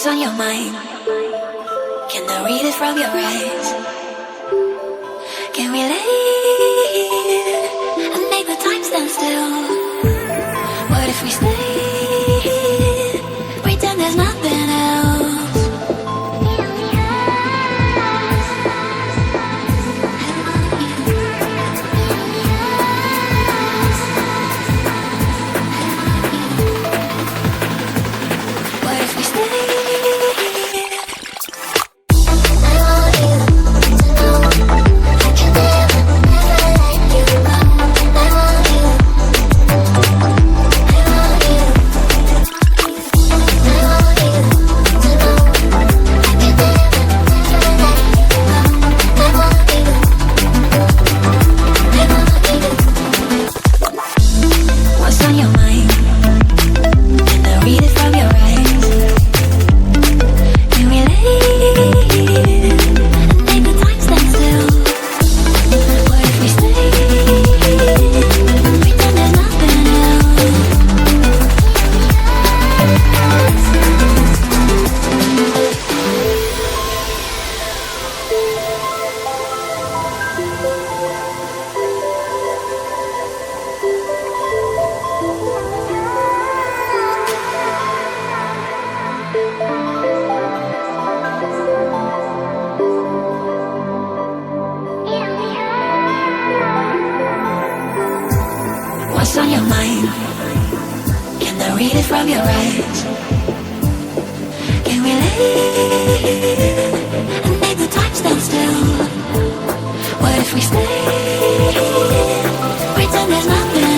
What's on your mind? Can I read it from your eyes? Can we leave and make the time stand still? What if we stay, pretend there's nothing else? What if we stay? What's on your mind? Can I read it from your eyes? Can we leave and make the time stand still? What if we stay, pretend there's nothing else? What's on your mind? Can I read it from your eyes? Can we leave and make the time stand still? What if we stay, pretend there's nothing